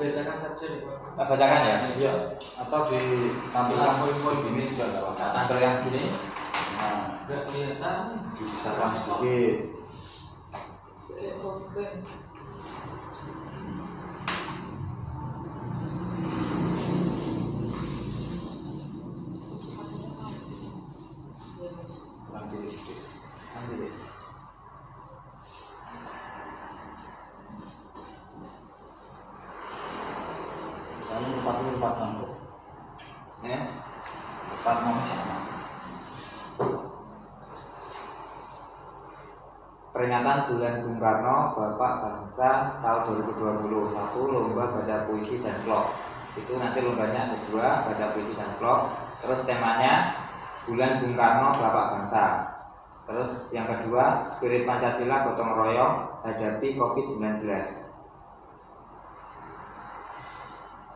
bacakan saja nih Pak. Bacakan ya? Iya. Atau di tampilkan poin-poin gini juga nggak apa-apa. Tampil yang gini. Nah, Nggak kelihatan. dibesarkan sedikit. Sedikit full screen. Kurang cilik sedikit. Ambil deh. Saya 40-46 kok. Ya, 46 sama. Peringatan Bulan Bung Karno, Bapak Bangsa tahun 2021, lomba baca puisi dan vlog. Itu nanti lombanya ada 2, baca puisi dan vlog. Terus temanya Bulan Bung Karno, Bapak Bangsa. Terus yang kedua, spirit Pancasila gotong royong hadapi COVID-19.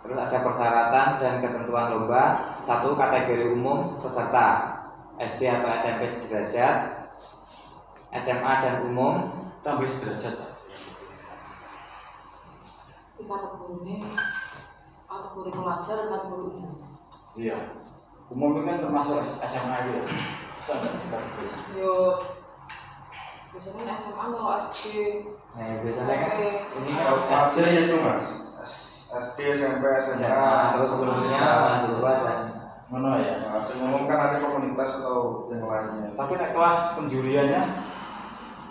Terus ada persyaratan dan ketentuan lomba. 1. Kategori umum peserta SD atau SMP sederajat, SMA dan umum. Tambah sederajat Pak. Di kategori ini kategori pelajar dan kategori umum. Iya. Umum itu kan termasuk SMA juga. Terus yo biasanya SMA kalau SD. Nah, biasanya kan ini Kalau pelajar ya itu Mas. SD, SMP, SMA, terus sebelumnya mahasiswa dan mana ya? Langsung ngomong kan ada komunitas atau yang lainnya. tapi nek kelas penjuriannya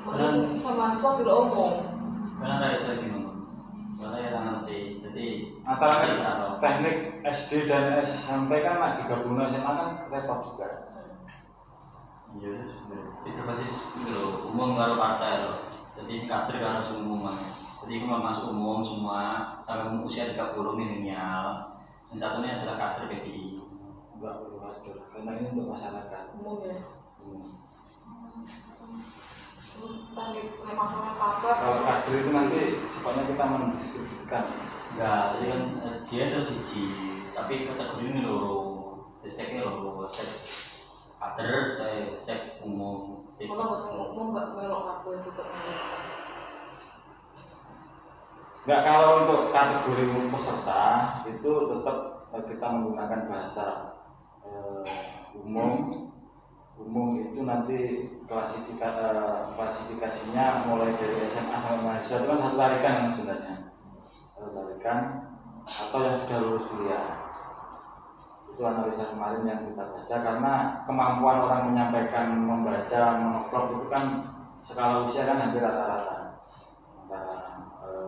Makanya sama mahasiswa tidak umum. Karena dari saya bingung, karena ya nanti jadi antara kalau teknik SD dan SMP kan nak digabung SMA kan repot juga. Iya sebenarnya. tiga basis itu loh, umum kalau partai loh, jadi si kader kan harus umum kan. Jadi itu masuk umum semua sampai usia 30 milenial. Yang satunya adalah kader PDI. Enggak perlu atur karena ini untuk masyarakat. Umum ya. Hmm. Tadi masalah apa? Kalau kader itu nanti sifatnya kita mendiskusikan. Enggak, jadi kan dia itu biji, tapi kategori ini loh, steknya loh, stek kader, stek umum. Kalau bahasa umum nggak melok apa juga melok. Enggak, kalau untuk kategori umum peserta itu tetap kita menggunakan bahasa umum. Umum itu nanti klasifikasinya mulai dari SMA sampai mahasiswa itu kan satu tarikan sebenarnya. Satu tarikan atau yang sudah lulus kuliah. Itu analisa kemarin yang kita baca karena kemampuan orang menyampaikan, membaca, mengelola itu kan skala usia kan hampir rata-rata. Antara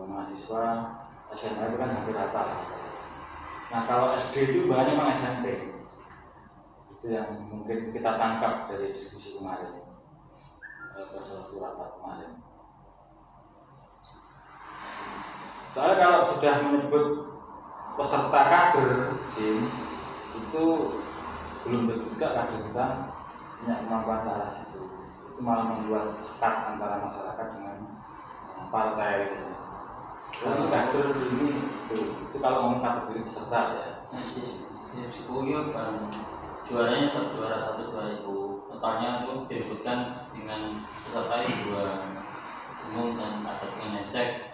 mahasiswa SMA itu kan hampir rata. Nah kalau SD itu banyak memang SMP. Itu yang mungkin kita tangkap dari diskusi kemarin pada waktu rapat kemarin. Soalnya kalau sudah menyebut peserta kader SIM itu belum tentu juga kader kita punya kemampuan ke arah situ. Itu malah membuat sekat antara masyarakat dengan partai. Jadi kader ini itu kalau ngomong kategori peserta ya. Nanti psikologi kan juaranya dapat juara 1 2 itu totalnya itu direbutkan dengan peserta 2 umum dan kader dengan hashtag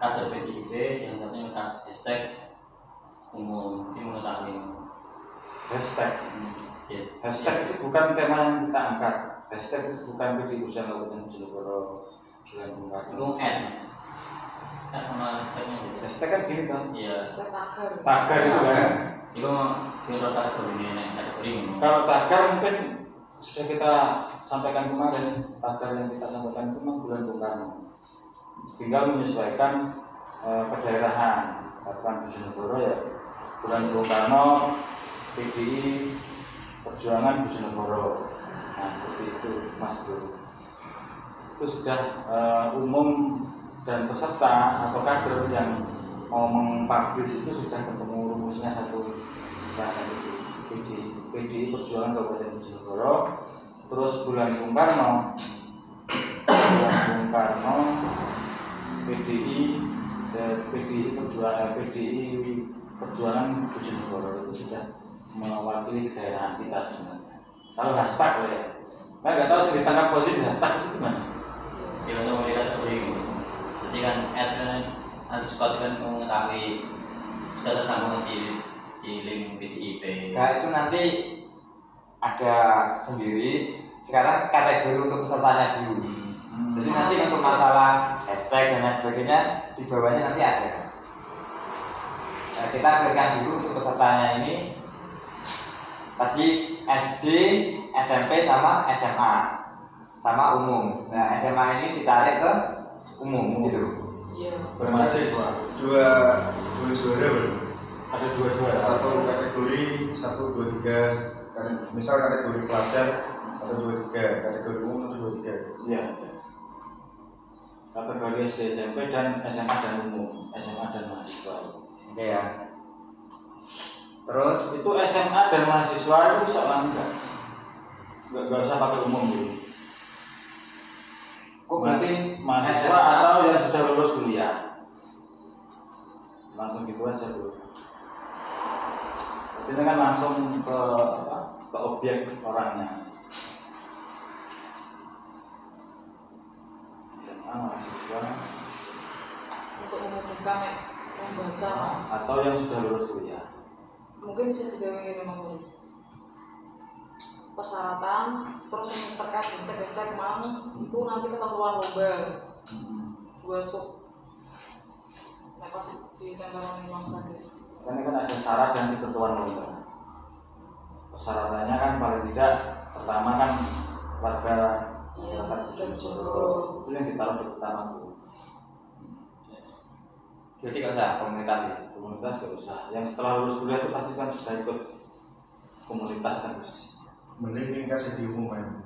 kader PDIP, yang satunya hashtag umum. Ini mengetahui Hashtag itu bukan tema yang kita angkat. Hashtag itu bukan PDI Perjuangan Kabupaten Bojonegoro Bulan Bung Karno. itu ad sama hashtagnya gitu. Hashtag kan gini kan? Iya, Saya tagar. Tagar itu kan. itu menurut kategori ini kategori ini. Kalau tagar mungkin sudah kita sampaikan kemarin. Tagar yang kita sampaikan itu memang Bulan Bung Karno. Tinggal menyesuaikan kedaerahan. Kabupaten Bojonegoro ya Bulan Bung Karno, PDI Perjuangan Bojonegoro. Nah seperti itu Mas Bro. Itu sudah umum dan peserta atau kader yang mau mempublish itu sudah ketemu rumusnya satu itu PDI Perjuangan Kabupaten Bojonegoro. Terus Bulan Bung Karno PDI Perjuangan Bojonegoro itu sudah mewakili daerah kita sebenarnya. Kalau hashtag ya, saya nggak tahu sih ditangkap posisi hashtag itu gimana. Dia untuk melihat kategori ini. Jadi kan ad harus kau kan mengetahui sudah tersambung di link PDIP. Nah itu nanti ada sendiri. Sekarang kategori untuk pesertanya dulu. Jadi nanti untuk masalah hashtag dan lain sebagainya di bawahnya nanti ada. Nah, kita berikan dulu untuk pesertanya ini tadi SD, SMP sama SMA sama umum. Nah SMA ini ditarik ke umum gitu. Iya. Bermahasiswa. Dua juara belum? Ada 2 juara. Satu kategori 1, 2, 3. Misal kategori pelajar 1, 2, 3. Kategori umum 1, 2, 3. Iya. Kategori SD, SMP dan SMA dan umum, SMA dan mahasiswa. Oke ya. Terus Itu SMA dan mahasiswa itu soal enggak usah pakai umum dulu. kok Berarti mahasiswa atau yang sudah lulus kuliah. Langsung gitu aja dulu. Ini kan langsung ke objek orangnya. SMA mahasiswa Untuk membuka membaca mas. atau yang sudah lulus kuliah. Mungkin bisa digawe memang ini. Persyaratan terus yang terkait hashtag mang itu nanti ketentuan lomba dua sub. Nah pas di tempelan memang tadi. Karena kan ada syarat dan ketentuan lomba. Persyaratannya kan paling tidak pertama kan warga masyarakat Bojonegoro itu yang ditaruh di pertama dulu. jadi nggak usah komunikasi. Komunitas gak usah. Yang setelah lulus kuliah itu pasti kan sudah ikut komunitas kan khusus. Mending ini kasih diumuman.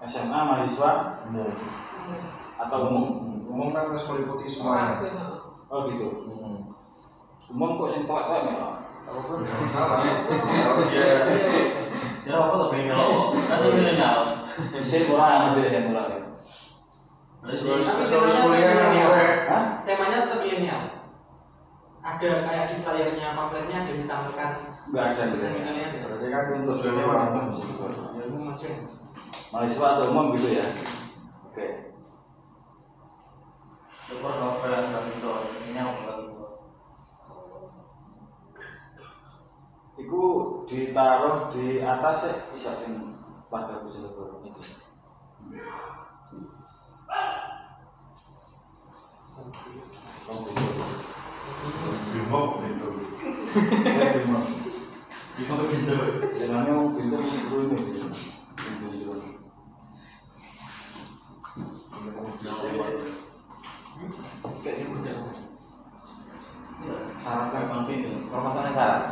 SMA mahasiswa umum atau umum. Umum kan harus meliputi semuanya. Oh gitu. Umum kok sing tua-tua ya? Apapun salah. Kalau dia Ya apa lebih melo? Kan milenial. Sing ora ada yang mulai. lulus Tapi kuliah yang mulai. Hah? temanya tetap milenial. Ada kayak di flyernya, pamfletnya ada ditampilkan Enggak ada di desain sini. milenial. Berarti kan Untuk tujuannya seluruh apa? umum di situ. Ya itu maksudnya. Mahasiswa atau umum gitu ya. Oke. Syukur kalau yang nggak gitu, ini yang nggak gitu. Iku ditaruh di atas ya bisa sing warga Bojonegoro ini. Oh, gitu. Bimok gitu. Bimok. Bimok gitu. Jangannya mau pintar itu ini. Kayak udah. Syarat kan Konflik. Permasalahan syarat.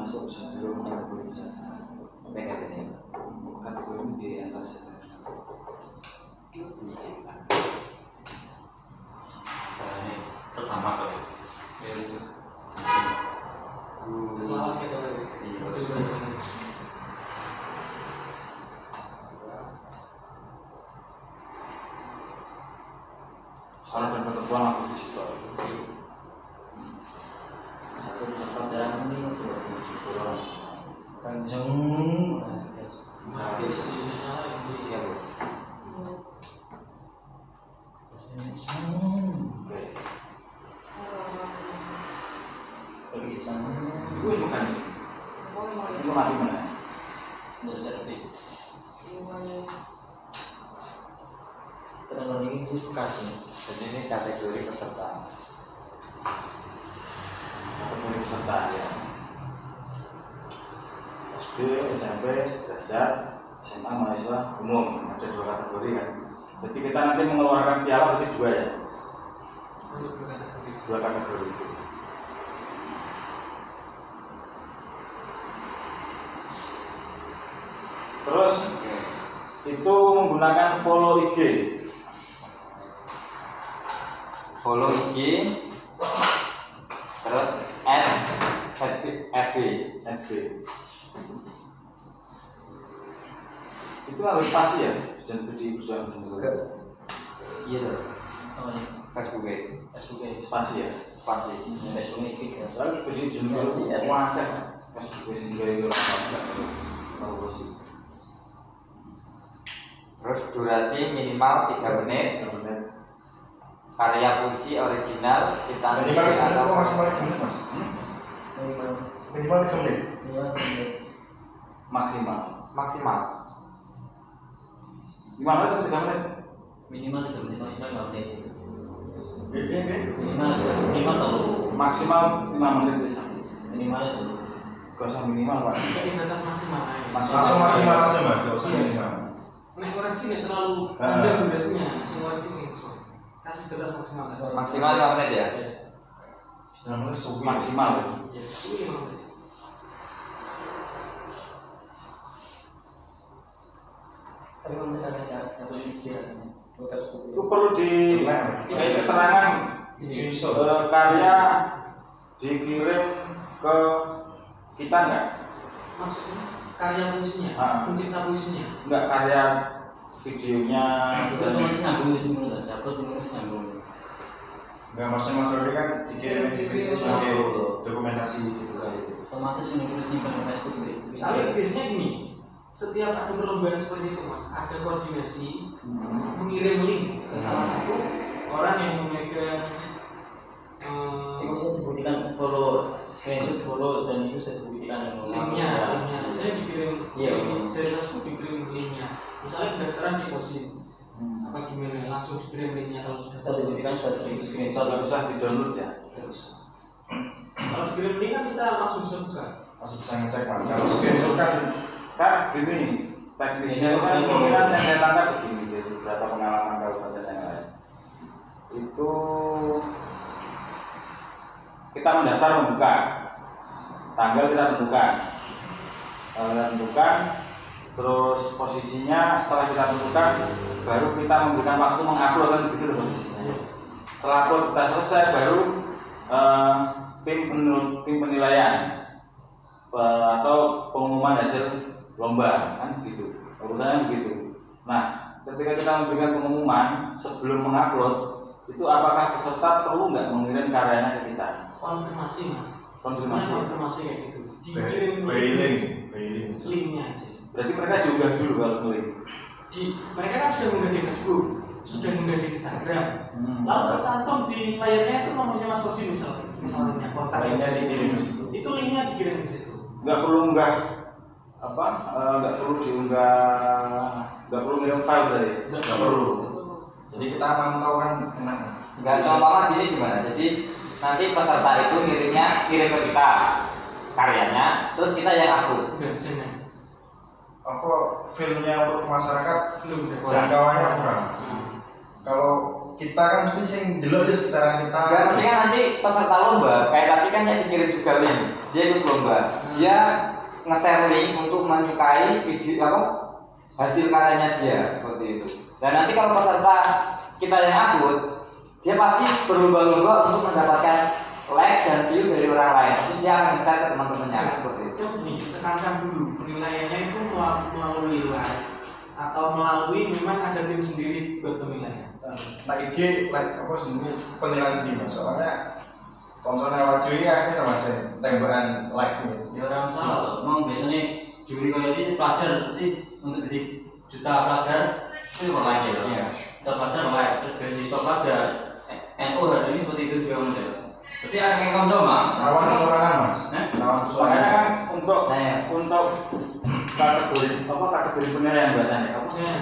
masuk sebelum kategori besar. Pengen ini. Kategori ini di antara sebenarnya. Ini pertama kali. Selamat kita tadi. Syarat dan ketentuan aku di situ. Satu peserta dan ini untuk Panjang. Iya bos. oke. Pergi sana. Itu bukan. Itu mati mana? Sudah servis. Iya. Terus ini kasih. Jadi ini kategori peserta. Kategori peserta ya. SD, SMP, sederajat, SMA, mahasiswa, umum. Ada 2 kategori kan. Jadi kita nanti mengeluarkan piala berarti 2 ya. 2 kategori itu. Terus itu menggunakan follow IG. Follow IG. Terus add FB. FB. Itu harus pasti ya, jangan di Bojonegoro. Iya tuh. Oh ini. Facebook ya. Facebook Spasi ya. Pasti. Facebook ini. Lalu di Bojonegoro wah kan Facebook sing gawe ora komposisi. Terus durasi minimal 3 menit. Karya puisi original ciptaan Minimal sendiri 3 menit atau atau maksimal 3 menit mas? Minimal 3 menit. Maksimal. maksimal. 5 menit atau 3 menit? Minimal 3 menit, maksimal 5 menit. Minimal Tahu. Maksimal 5 menit bisa. Minimal itu. Gak usah minimal pak. Jadi batas maksimal. langsung maksimal aja mas, gak usah Iya. minimal. Nek koreksi nek terlalu panjang durasinya, langsung koreksi sih. Kasih batas maksimal. Maksimal 5 menit ya. Yang menit suwi. Maksimal. Ya, itu 5 menit. Tapi kalau misalnya satu pikiran, Itu perlu di keterangan Bisa. karya dikirim ke kita enggak? Maksudnya karya puisinya, pencipta puisinya. Enggak karya videonya. itu otomatis nyambung sih menurut saya. Dapat otomatis nyambung. Enggak, maksudnya mas Rodi kan dikirim sebagai dokumentasi gitu kan. Otomatis menulis nyimpan di Facebook. Tapi biasanya gini, setiap ada perlombaan seperti itu mas, ada koordinasi mengirim link ke salah satu orang yang memegang Itu saya dibuktikan follow, screenshot follow dan itu saya dibuktikan linknya. Saya dikirim Iya. dari Facebook dikirim linknya. Misalnya pendaftaran di Kosim, apa gimana langsung dikirim linknya kalau sudah Saya dibuktikan sudah sering screenshot. Nggak usah di-download ya. Kalau dikirim link kan kita langsung bisa buka. Langsung bisa ngecek mas. Kalau screenshot kan Kan gini, teknisnya kan kemungkinan yang saya tangkap begini dari beberapa pengalaman kabupaten yang lain. Itu kita mendaftar membuka, tanggal kita tentukan, terus posisinya setelah kita tentukan, baru kita memberikan waktu mengupload kan begitu loh posisinya. Setelah upload kita selesai, baru tim penilaian atau pengumuman hasil lomba kan begitu, urutannya begitu. Nah, ketika kita memberikan pengumuman sebelum mengupload, itu apakah peserta perlu nggak mengirim karyanya ke kita? Konfirmasi mas. Konfirmasi. Konfirmasi kayak gitu. Dikirim Bailing. linknya aja. Berarti mereka diunggah dulu kalau ngirim. Mereka kan sudah mengunggah di Facebook, sudah mengunggah di Instagram. Lalu tercantum di flyernya itu nomornya Mas Kosim misalnya kontak. Linknya dikirim ke situ. Itu linknya dikirim ke situ. Nggak perlu unggah nggak perlu diunggah, nggak perlu ngirim file tadi. Nggak perlu. Jadi kita mantau kan enak. Enggak sama gini gimana? Jadi nanti peserta itu kirim ke kita karyanya, terus kita yang upload. Enggak, jangan. Apa filmnya untuk masyarakat Belum ada. jangkauannya kurang. Kalau kita kan mesti sing delok ya sekitaran kita. Enggak, mesti kan nanti peserta lomba, kayak tadi kan saya dikirim juga link. Dia ikut lomba. Dia nge-share link untuk menyukai video hasil karyanya dia seperti itu. Dan nanti kalau peserta kita yang upload, dia pasti berlomba-lomba untuk mendapatkan like dan view dari orang lain. Jadi dia akan nge-share ke teman-temannya kan seperti itu. Itu nih, tekankan dulu penilaiannya itu melalui live atau melalui memang ada tim sendiri buat penilaian. Nah IG apa sebenarnya penilaian sendiri mas. Soalnya konsolnya waktu ini akhirnya masih tembakan like nih. Ya orang salah loh. Emang biasanya juri kayak ini pelajar nanti untuk jadi juta pelajar itu cuma like ya. Iya. Juta pelajar like terus beasiswa pelajar. NU hari ini seperti itu juga muncul. Berarti ada yang konco mah. Rawan kecurangan mas. Rawan Makanya kecurangan. kan untuk kategori penilaian bahasanya.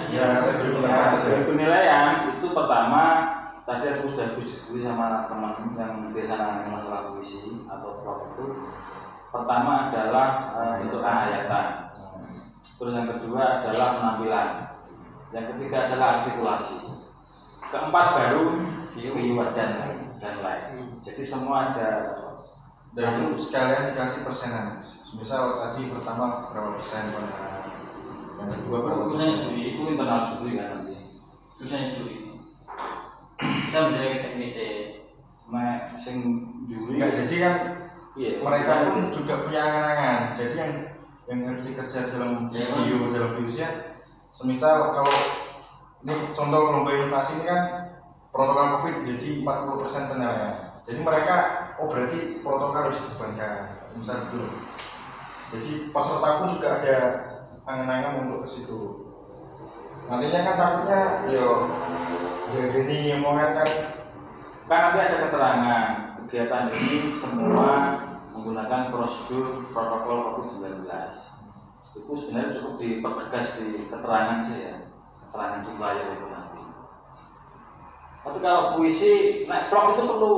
Ya Kategori penilaian itu pertama tadi aku sudah diskusi sama teman yang biasa nangani masalah puisi atau prog itu. Pertama adalah bentuk hayatan. Terus yang kedua adalah penampilan. Yang ketiga adalah artikulasi. Keempat baru view dan like. Jadi semua ada. Dan itu sekalian dikasih persenan. Misal tadi pertama berapa persen pada yang kedua berapa Urusannya persen. juri Itu internal juri kan nanti. urusannya juri. Kita bisa ke teknisnya. Sing juri. Enggak, jadi kan Iya. mereka pun juga punya angan-angan. Jadi yang harus dikejar dalam video dalam viewsnya, semisal kalau ini contoh lomba inovasi ini kan protokol COVID jadi 40% penilaian. Jadi mereka berarti protokol harus dibebankan, misal gitu. Jadi peserta pun juga ada angan-angan untuk ke situ. Nantinya kan takutnya yo jadi ini omongan kan nanti ada keterangan kegiatan ini semua menggunakan prosedur protokol COVID-19. Itu sebenarnya cukup dipertegas di keterangan sih ya, keterangan di flyer itu nanti. Tapi kalau puisi naik vlog itu perlu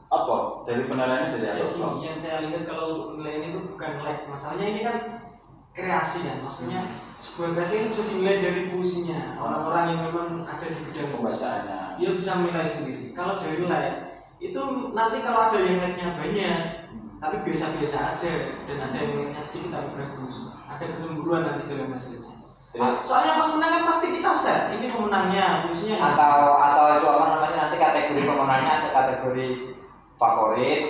apa? Dari penilaiannya dari apa? Vlog? Yang saya lihat kalau penilaian itu bukan like, masalahnya ini kan kreasi kan, maksudnya sebuah kreasi kan bisa dinilai dari puisinya. Orang-orang yang memang ada di bidang Pembacaannya. dia bisa menilai sendiri. Kalau dari like itu nanti kalau ada yang like-nya banyak tapi biasa-biasa aja dan ada yang like-nya sedikit tapi bagus, ada kecemburuan nanti dalam hasilnya. Soalnya pas menang kan pasti kita set ini pemenangnya, puisinya atau itu apa namanya, nanti kategori pemenangnya ada kategori favorit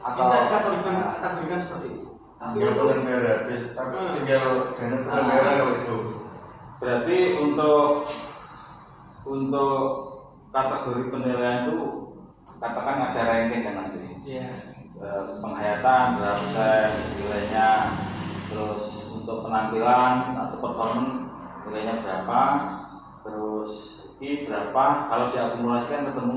atau bisa dikategorikan seperti itu. Tapi tinggal untuk penyelenggara, tapi tinggal dana penyelenggara kalau itu. Berarti untuk kategori penilaian itu katakan ada ranking kan nanti. ya Penghayatan berapa persen nilainya, terus untuk penampilan atau performance nilainya berapa, terus ini berapa, kalau diakumulasikan ketemu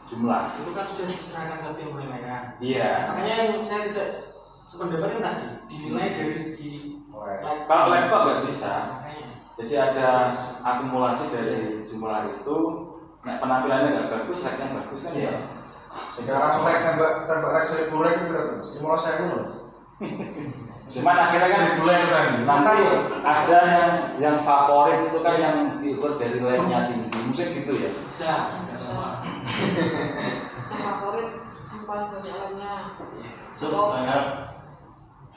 jumlah. itu kan sudah diserahkan ke tim penilaian. Iya. Makanya yang saya tidak sependapat kan tadi dinilai dari segi like. Kalau like kok nggak bisa. Makanya Jadi ada akumulasi dari jumlah itu. Nah, penampilannya nggak bagus, like-nya bagus kan ya. Sekarang tembak rek 1000 rek itu berapa? 15.000 loh. Cuman akhirnya kan 1000 rek misalnya. nanti ada yang favorit itu kan yang diukur dari like-nya tinggi, mungkin gitu ya. bisa. Yang favorit simpan banyak lainnya. So, ngarep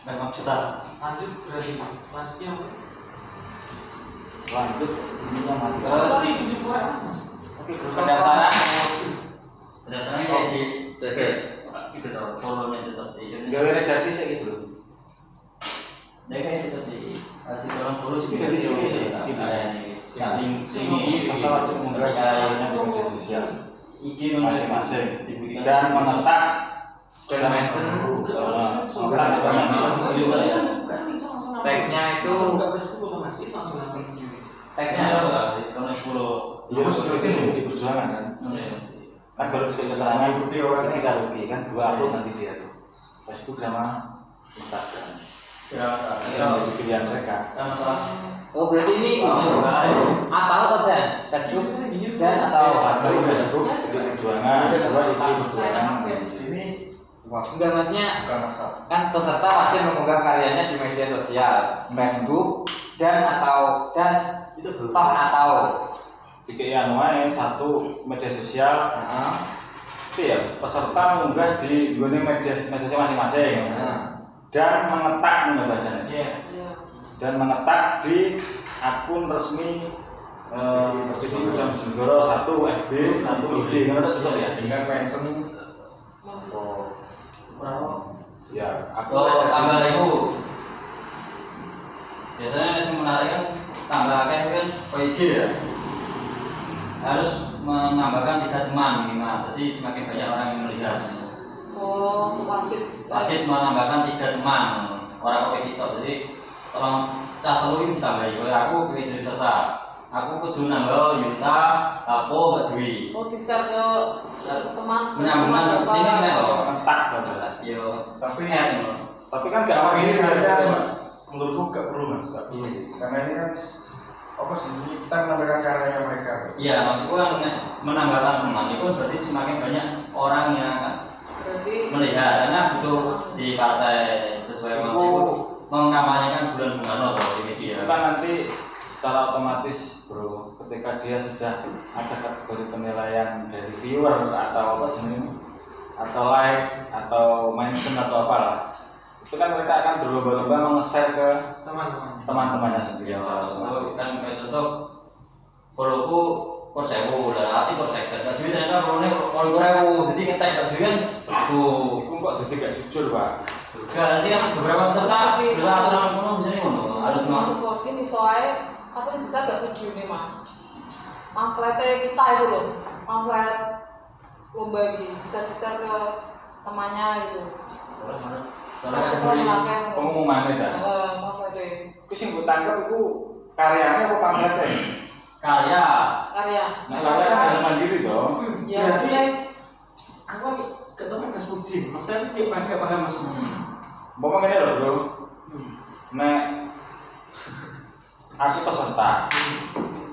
memang kita Lanjut berarti lanjutnya apa? Lanjut ini yang mati. Sorry 70 orang mas. pendaftaran pendaftaran kayak di CV itu tau follow-nya tetap di Gawe redaksi sih gitu. dia kan tetap di kasih orang follow sih Iya, bisa iya, sih iya. yang sing Ini serta wajib mengunggah karya di media sosial IG masing-masing dan menetap dan mention tagnya itu buka Facebook otomatis langsung nonton video. tagnya kalau follow iya itu di perjuangan kan baru sekali keterangan Ikuti orang kita rugi kan 2 upload nanti dia tuh Facebook sama Instagram Ya, yang jadi pilihan mereka. oh berarti ini atau dan Facebook dan atau Satu Facebook di perjuangan, kedua di perjuangan. ini waktu enggak, maksudnya bukan masalah. kan peserta wajib mengunggah karyanya di media sosial, Facebook dan atau itu belum toh atau Tiga wae satu media sosial. Tapi ya peserta mengunggah di media sosial masing-masing. Dan mengetak bahasanya. Iya. Dan mengetak di akun resmi jadi Bojonegoro 1 FB 1 IG kan ada juga ya. Dengan mention Ya, tambah itu biasanya yang menarik kan tambahkan kan PG ya harus menambahkan 3 teman minimal, jadi semakin banyak orang yang melihat. Oh, Wajib menambahkan 3 teman orang kopi kita, jadi kalau cah telu ini ditambahi. Kalau aku pengen jadi serta, aku kudu nambah Yuta, Lapo, Mbak Dwi. Oh, di-share ke teman. Menyambungkan ini kan loh, mengetak padahal. yo. tapi Tapi kan kalau gak ini sebenarnya ini menurutku gak perlu mas. Karena ini kan apa sih, ini kita menambahkan karyanya mereka. Iya, maksudku kan menambahkan teman itu berarti semakin banyak orang yang akan Berarti melihat, karena butuh di partai sesuai mau itu mengkampanyekan bulan Bung Karno di media. kan nanti secara otomatis bro, ketika dia sudah ada kategori penilaian dari viewer atau apa jenis atau like atau mention atau apalah, itu kan mereka akan berlomba-lomba nge-share ke teman-temannya sendiri. Kan kayak contoh follow-ku kok 1000 dan hati kok 50. Tapi ternyata follow-nya 20.000. Jadi ngetek tadi kan Itu kok jadi gak jujur pak. nanti kan beberapa peserta bila aturan penuh misalnya ngono. Ada cuma aku posisi nih soalnya katanya bisa gak video nih mas. Pamfletnya kita itu loh, pamflet lomba ini bisa di-share ke temannya gitu. kalau Kan sekolah ada pakai Pengumuman itu. pamfletnya. Iku sing mbok tangkep iku karyanya apa pamfletnya? Karya. Nah, karya kan harus mandiri dong. Ya, Berarti jadi aku ketemu Facebook Jim, maksudnya dia pakai paham mas. Bapak ngene lho, Bro. Nek aku peserta,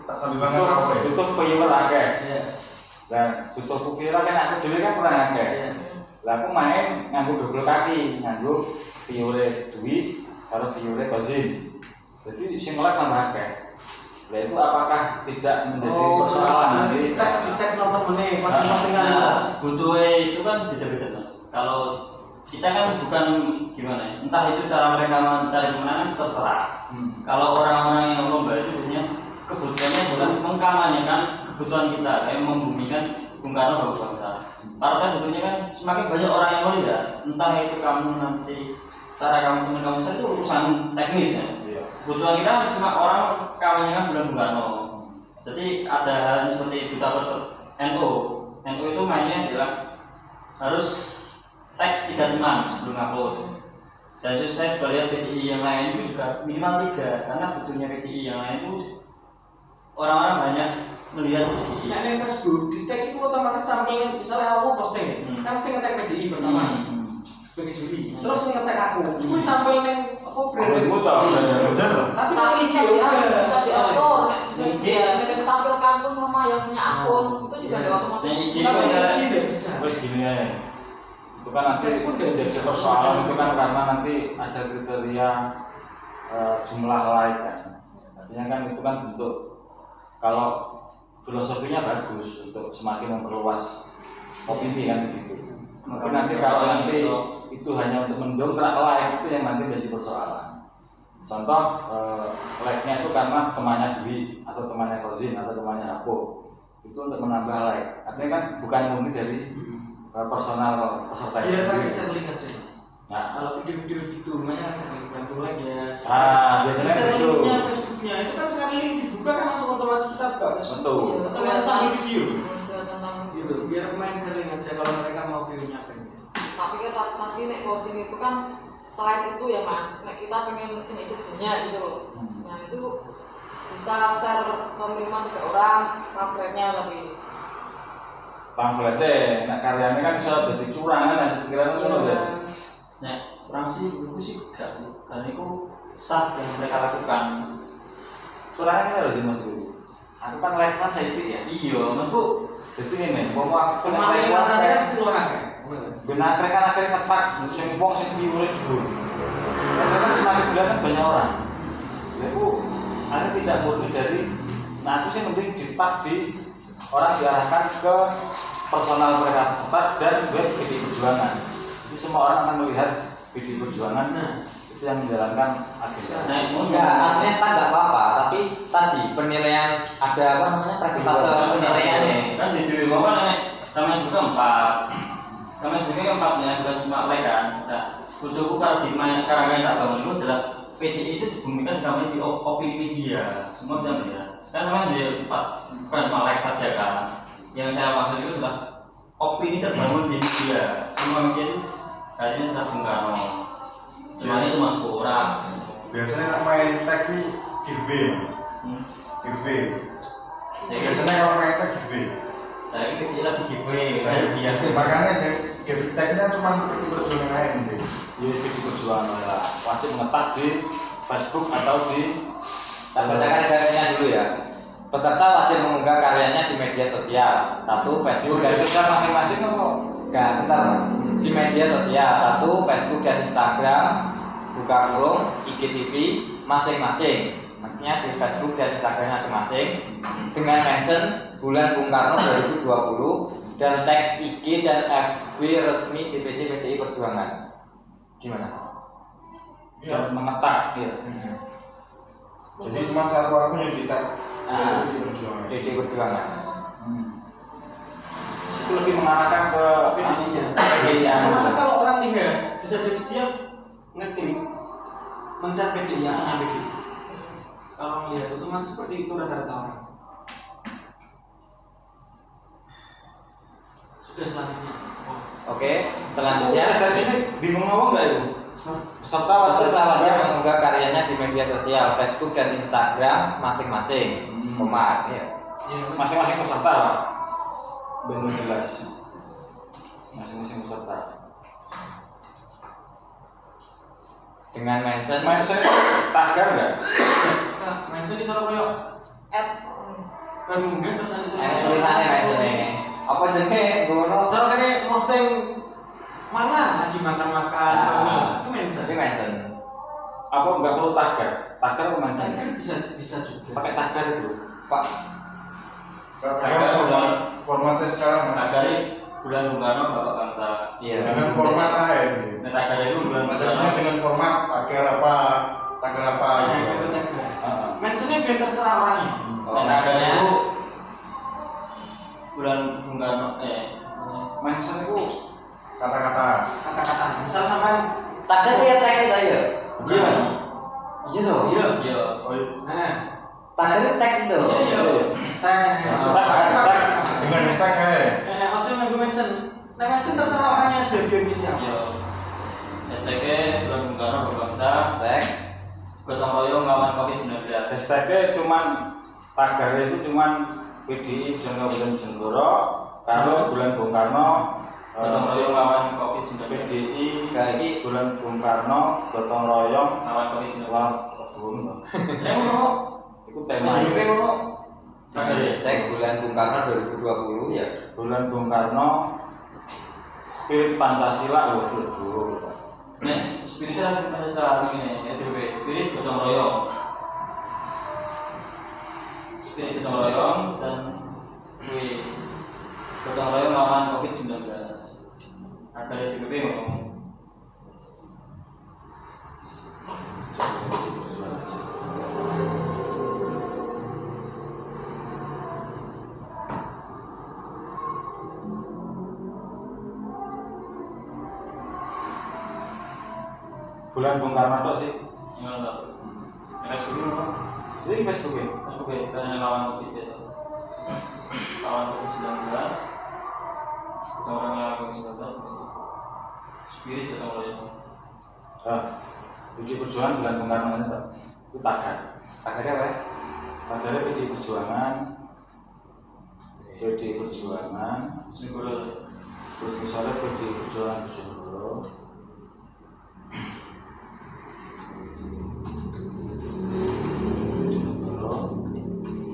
Tak sambil banget apa ya? butuh viewer akeh. Iya. Dan butuh viewer kan aku dhewe kan kurang akeh. Iya. Lah aku main nganggo double kaki, nganggo viewer Dwi karo viewer Kozin. Jadi sing live tambah akeh. Lah itu apakah tidak menjadi persoalan nanti? Kita nonton meneh, posting-postingan itu. Butuhnya itu kan beda-beda mas. Kalau kita kan bukan gimana ya, entah itu cara mereka mencari kemenangan terserah. Kalau orang-orang yang lomba itu punya kebutuhannya bukan mengkampanyekan kebutuhan kita, kayak membumikan Bung Karno sebagai bangsa. Partai butuhnya kan semakin banyak orang yang melihat, entah itu kamu nanti cara kamu menanggung itu urusan teknis ya. Kebutuhan kita cuma orang kampanyekan bulan Bung Karno. Jadi ada hal seperti duta persen NU itu mainnya adalah harus teks 3 teman sebelum upload. Saya juga lihat PTI yang lain itu juga minimal 3 karena butuhnya PTI yang lain itu orang-orang banyak melihat PTI. Nah, di Facebook di tag itu otomatis tampil misalnya aku posting ya, kan mesti nge-tag PDI pertama sebagai juri, terus nge-tag aku, itu tampil nih apa brand Aku tahu Udah loh. tapi bisa diatur, nek ditampilkan pun sama yang punya akun itu juga ada otomatis. tapi ini tidak bisa. Wes gini ya. Itu kan nanti jadi persoalan itu kan karena nanti ada kriteria jumlah like kan. Artinya kan itu kan bentuk kalau filosofinya bagus untuk semakin memperluas opini kan begitu. Tapi nanti kalau nanti itu hanya untuk mendongkrak like itu yang nanti menjadi persoalan. Contoh like-nya itu karena temannya Dwi atau temannya Kozin atau temannya Apo itu untuk menambah like. Artinya kan bukan murni dari personal peserta itu. Biar pakai serling aja. Nah, Kalau video-video gitu, namanya kan serling bantu like ya. biasanya gitu. Serlingnya Facebooknya itu kan sekali link dibuka kan langsung otomatis kita buka Facebook. Betul. Sekalian start video. Tentang Gitu. Biar main serling aja kalau mereka mau view-nya apa ini. tapi kan tadi nek closing itu kan selain itu ya mas, nek kita pengen mesin itu punya gitu loh. Nah itu bisa share ke minimal 3 orang pamfletnya tapi Pamfletnya, nah karyanya kan bisa jadi curang kan, pikiran itu loh ya. Nah, orang sih menurutku sih gak sih, karena itu sah yang mereka lakukan. Curangnya harus sih mas Dwi. Aku kan live kan saya ya. Iya, menurutku Jadi ini, mau aku Kemarin yang katanya kan seluruh aja. benar kan akhirnya ngepak, sing wong sing viewer dulu. Karena kan semakin bulan kan banyak orang. Jadi ada tidak murni dari, nah aku sih penting dipak di orang diarahkan ke personal mereka peserta dan web PD Perjuangan. Jadi semua orang akan melihat PD Perjuangan. Nah, itu yang menjalankan agenda. nah Enggak, aslinya kan nggak apa-apa, tapi tadi penilaian ada apa namanya presentase penilaiannya. kan di diri gua kan sama juga 4. Sama sebenarnya 4 ya, bukan cuma like kan. Nah, butuhku paradigma karena tak bangun itu adalah PDI itu dibumikan namanya di opini media. Semua bisa melihat. Kan sama dia 4 bukan cuma like saja kan. Yang saya maksud itu adalah opini terbangun di media. Semua mungkin hari ini tentang Bung Karno. Cuma itu masuk orang. Biasanya nak main tag ini giveaway. Giveaway. Biasanya kalau main tag giveaway. Tapi kita lagi giveaway Nah, dia. makanya giveaway tagnya cuma untuk perjuangan lain deh. Ya PD Perjuangan lah, wajib ngetak di Facebook atau di Kita bacakan redaksinya dulu ya. Peserta wajib mengunggah karyanya di media sosial. 1. Facebook dan sosial masing-masing kok. Enggak, bentar Mas. Di media sosial. 1. Facebook dan Instagram. Buka kurung IGTV masing-masing. Maksudnya di Facebook dan Instagram masing-masing dengan mention bulan Bung Karno 2020 dan tag IG dan FB resmi DPC PDI Perjuangan. Gimana? Dan mengetak ya. Jadi cuma satu akun yang kita Nah, perjuangan. PDI Perjuangan. Itu lebih mengarahkan ke PDI-nya. PDI-nya. Otomatis kalau orang lihat bisa jadi dia ngeklik mencet PDI yang ada PDI. Kalau melihat otomatis seperti itu rata-rata orang. Sudah selanjutnya. Oke, selanjutnya dari sini bingung ngomong nggak itu? Peserta wajib mengunggah karyanya di media sosial Facebook dan Instagram masing-masing. Koma, ya. Masing-masing peserta, Pak. Benar jelas. Masing-masing peserta. Dengan mention tagar enggak? Mention itu kayak baru munggah terus ada tulisannya mention. Apa jenenge ngono? Cara kayak posting mana lagi makan-makan itu mention. Apa enggak perlu tagar? Tagar apa mention? Bisa juga. Pakai tagar itu, Pak. Tagar formatnya sekarang Mas. Tagar bulan Bung Karno Bapak Bangsa. Iya. Dengan format lain. Tagar itu bulan Bung Karno. Dengan format tagar apa Itu tagar. Mentionnya biar terserah orangnya. Tagar itu bulan Bung Karno Mention itu kata-kata. Misal sampai tagar ya tag itu ya. iya. Iya toh. Iya. Iya. Oh iya. Nah, Tagar tag itu. iya. hashtag. Dengan hashtag Ojo nggak mention. Nah, mention terserah orangnya aja biar bisa. Iya. Hashtagnya bulan Bung Karno Bapak Bangsa. Tag. Gotong royong melawan COVID-19. Hashtagnya cuman tagarnya itu cuman PDI Kabupaten Bojonegoro kalau bulan Bung Karno Gotong royong melawan COVID-19. PDI Lagi bulan Bung Karno gotong royong Melawan COVID-19. lawan kebun. Yang ngono. Itu tema Ini ngono. Tagar ya. tag bulan Bung Karno 2020 ya. bulan Bung Karno spirit Pancasila waduh. Nah, spiritnya langsung pada saat ini ya, spirit gotong royong. Spirit gotong royong dan gotong royong melawan COVID-19. Ada di DPP ngomong. Bulan Bung Karno tok sih. Gimana tuh? Facebook ngomong. Jadi Facebook ya. Facebook ya, karena lawan COVID itu. Lawan COVID-19. Gotong royong melawan COVID-19. Spirit gotong royong. PDI Perjuangan bulan Bung Karno itu tok. Itu tagar. Tagarnya apa? Tagarnya PDI Perjuangan. PDI Perjuangan. Singgul. Terus misalnya PDI Perjuangan Bojonegoro.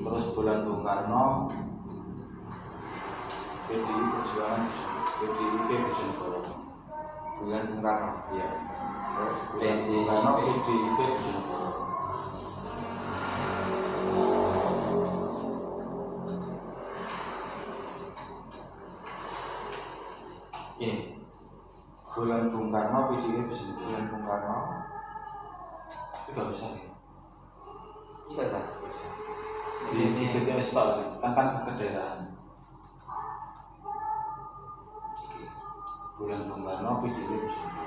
Terus bulan Bung Karno PDI Perjuangan PDIP Bojonegoro. Bulan Bung Karno. Iya. Terus Bulan Bung Karno PDIP Bojonegoro. Ini bulan Bung Karno PDIP Bojonegoro. Bulan Bung Karno. Itu gak bisa ya. Iya sah. Di VTS Pak kan kedaerahan. Bulan Bung Karno PDIP Bojonegoro.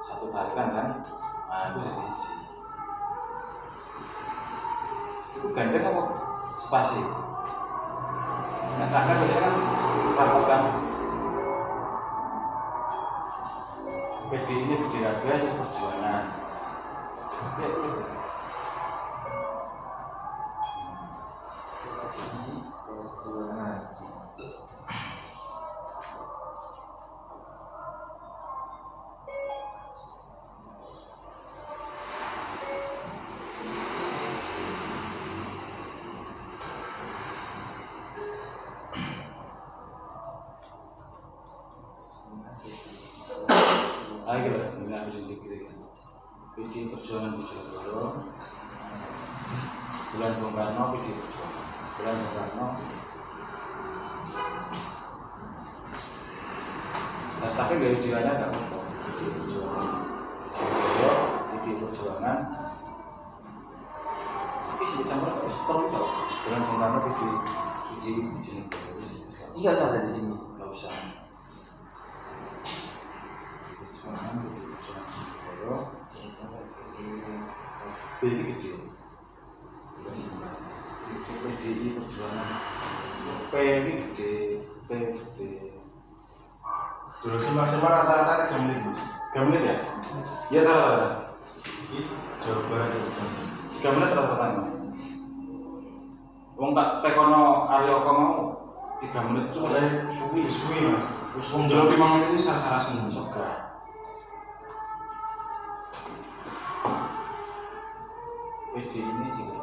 Satu tarikan kan? Nah itu jadi sisi. Itu gandeng apa spasi? Nah tagar biasanya kan rapatkan PDI ini berdiri terus perjuangan. Ya, ayo lah, ini aku jadi kira PDI Perjuangan Bojonegoro. Bulan Bung Karno PDI Perjuangan. Bulan Bung Karno. Hashtagnya gak idealnya gak apa-apa. PDI Perjuangan Bojonegoro, PDI Perjuangan. Tapi sebut campur harus perlu tau. Bulan Bung Karno PDI Bojonegoro. Iya sah dari sini. Gak usah. Perjuangan Bojonegoro. B ini gede. PDI Perjuangan. P ini gede. P gede. Durasi maksimal rata-rata 3 menit, Bu. 3 menit ya? Iya rata-rata. Di Jawa Barat itu 3 menit rata-rata. Wong tak tekono Aryoko mau 3 menit itu masih suwi Mas. Wis wong delok 5 menit itu sara-sara semua. Soga. PD ini juga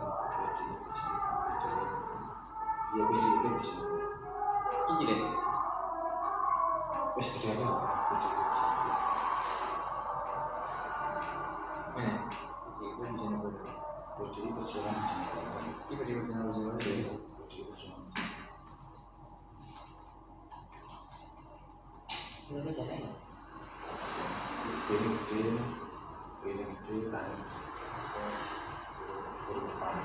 iya PD itu bisa Iki deh. wis gede apa PD Mana? Iki gue bisa nunggu. PD perjuangan Iki bisa nunggu. PD perjuangan Ini bisa kan? gede kan depan.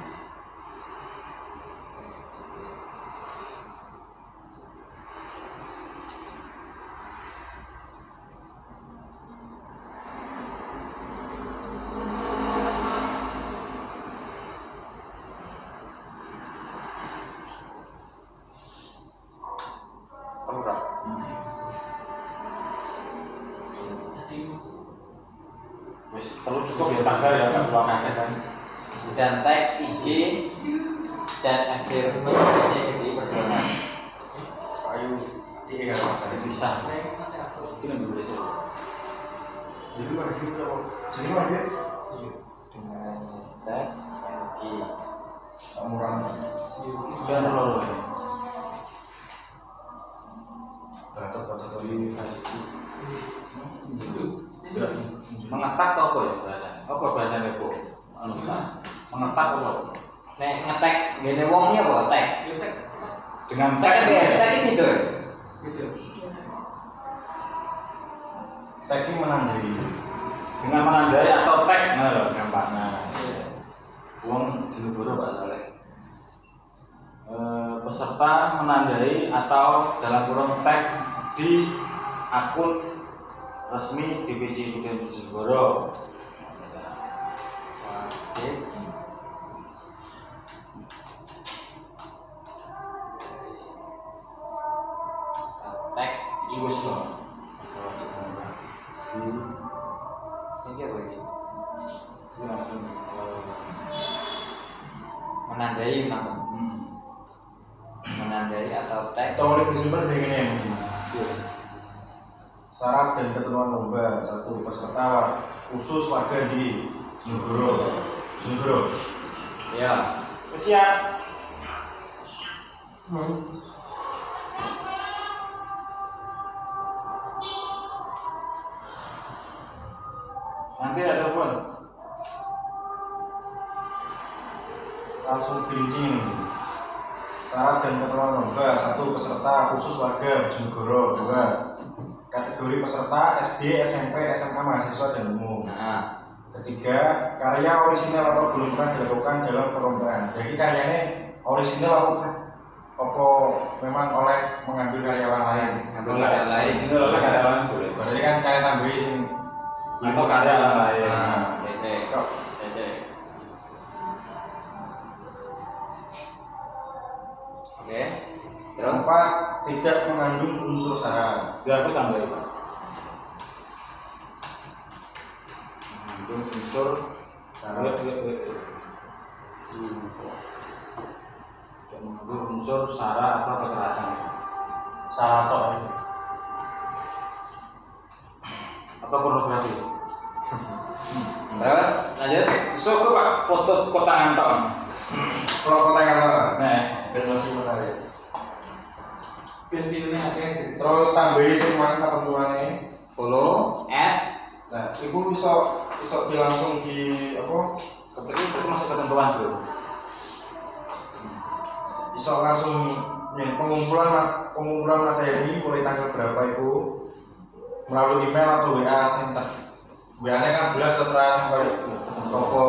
Wis terlalu cukup ya tagar ya kan dua kakek kan. Dan tag IG dan FB resmi PCPDI Perjuangan. Ayo iya kan Mas. Bisa. Ini yang dulu sih. Jadi lagi kalau jadi lagi Dengan hashtag MG. murah. Jangan terlalu. Baca Di mengetak atau apa ya bahasa? Apa bahasanya Bu? Mengetak apa? Nek ngetek gene wongnya apa tag? Dengan Tag tag hashtag gitu. Tagi menandai. dengan menandai atau tag nah loh gampangnya. Wong Jenegoro Pak Saleh. Peserta menandai atau dalam kurung tag di akun resmi DPC Budaya Jenegoro. Wajib. Tag Iwis loh. ini apa ini? Ini langsung Menandai langsung. Menandai atau tag. Teori disimpan dengan yang begini. Syarat dan ketentuan lomba 1. Peserta khusus warga di Jenegoro. Ya. siap. Nanti ada pun Langsung dirinci ini. Syarat dan ketentuan lomba 1. Peserta khusus warga Jenegoro. 2. Kategori peserta SD, SMP, SMK, mahasiswa dan umum. Nah, Ketiga, karya orisinal atau belum pernah dilakukan dalam perlombaan. Jadi karyanya orisinal apa memang oleh mengambil karya orang lain. ngambil karya lain. Sini oleh karya lain boleh. Berarti kan karya tambahin Atau karya orang lain. Nah, CC. Oke. Terus 4. Tidak mengandung unsur sara. Biar aku tambah ya Pak. Mengandung unsur sara. Dan mengandung unsur sara atau kekerasan. Sara tok. Atau pornografi. terus lanjut. So aku Pak foto kota ngantor. Kalau kota kata, Nah, ben lebih menarik. Ben filmnya akeh sih. Terus tambahi cuman ketentuannya. Follow, add, Nah, itu bisa langsung di apa? itu masuk ketentuan bro. Bisa langsung ya, pengumpulan materi mulai tanggal berapa itu melalui email atau WA center. WA-nya kan jelas setelah sampai toko.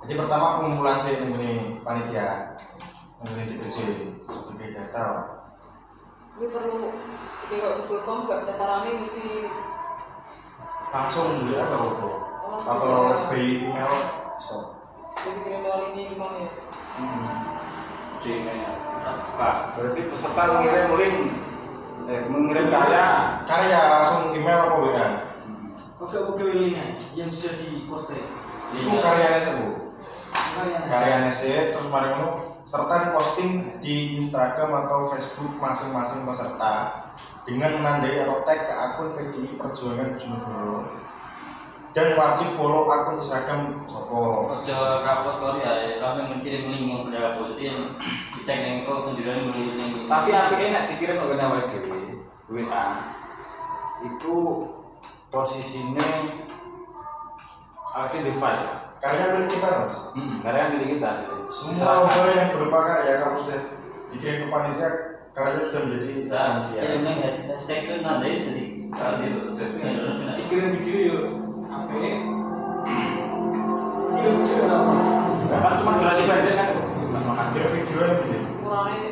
Jadi pertama pengumpulan sih ini panitia, ini DPC sebagai data. Ini perlu kayak Google Form nggak datarannya ngisi Langsung WA atau by email bisa. jadi kirim melalui ini gimana ya? Jadi Pak, berarti peserta mengirim link mengirim karya langsung email apa WA? Oke linknya yang sudah di post Itu karyanya sih bu. Karyanya sih terus mari ngono serta diposting di Instagram atau Facebook masing-masing peserta dengan menandai atau tag ke akun PDI Perjuangan Bojonegoro dan wajib follow akun Instagram sopo. Ojo kapot Korea langsung ngirim link yang udah posting dicek yang kok kunjuran mulai link. tapi apike nek dikirim ke awake dhewe WA itu posisinya awake di file Karya milik kita mas. karya milik kita. Semua lomba yang berupa karya kalau sudah dikirim ke panitia karyanya sudah menjadi Kirim link ya, hashtag itu nanti sedikit. dikirim video yuk apa kirim video apa kan cuma durasi pendek kan bukan makan kirim video yang gini. Kurangnya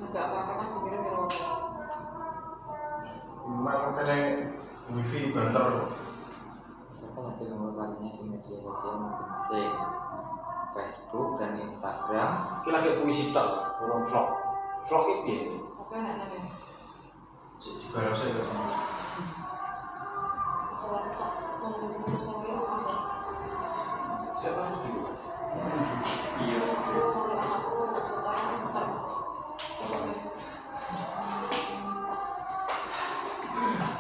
agak apa-apa kan dikirim ke rumah. Memang kena wifi banter. Serta wajib mengeluarkannya di media sosial masing-masing, Facebook dan Instagram. iki lagi puisi tok urung vlog itu piye Oke, enak ya. Di barang saya Soalnya tak ngomong sama lu apa? siapa harus dibahas Iya.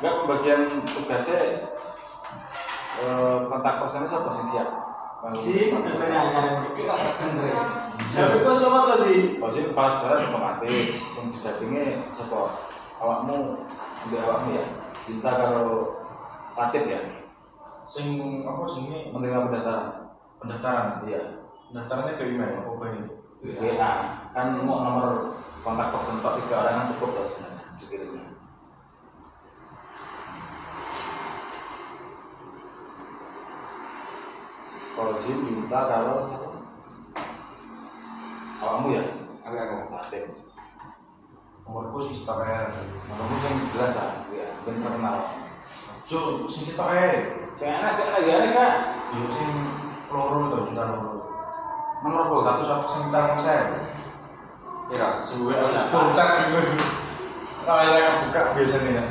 enggak pembagian tugasnya kontak personnya siapa sing siap sih sebenarnya hanya dikit apa bener ya tapi kok selamat lah sih posisi kepala sekolah otomatis yang didampingi siapa awakmu ambil awakmu ya minta kalau Latif ya sing apa sing ini menerima pendaftaran iya pendaftarannya ke email apa by WA kan mau nomor kontak person 3 orang kan cukup loh sebenarnya dikirimnya. Kalau sih minta kalau siapa? Awakmu ya? Aku Latif. nomorku sing sitok ae. Nomormu yang jelas lah, ya, ben terkenal. Jo sing sitok ae. Sing enak cek lagi aneh kak. Yo sing loro to bintang loro. Nomor apa? Satu sing bintang saya. Kira Suwe full chat gitu. Kalau yang buka biasanya ya.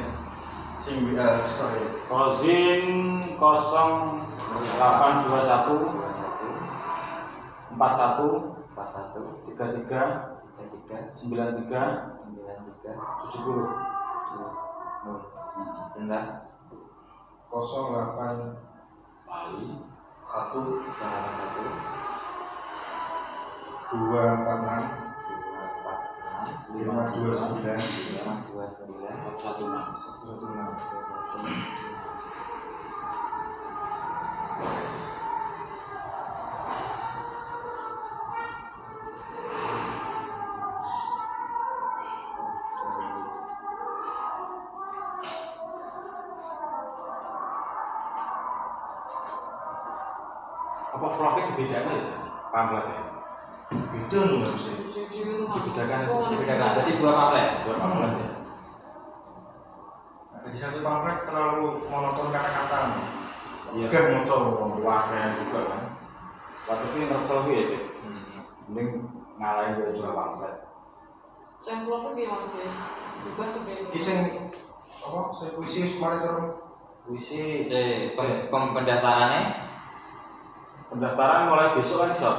Sing WA story. Kozin 0821 41 41 33 33 93 93 70 Senda 08 Bali 1 1 246 529 529 116. apa vlognya dibedakan ya? Pamfletnya? Itu nggak bisa. Dibedakan. Jadi dua pamflet. Dua pamflet ya? Di satu pamflet terlalu monoton kata-kata. Iya. Gak motor. Wakil juga kan? Waktu itu yang tercel ya deh. Mending ngalahin dua pamflet. Sampel pun dia maksudnya juga sebagai Kisah apa? Saya puisi kemarin terus. Puisi Pendaftarannya pendaftaran mulai besok kan Sob?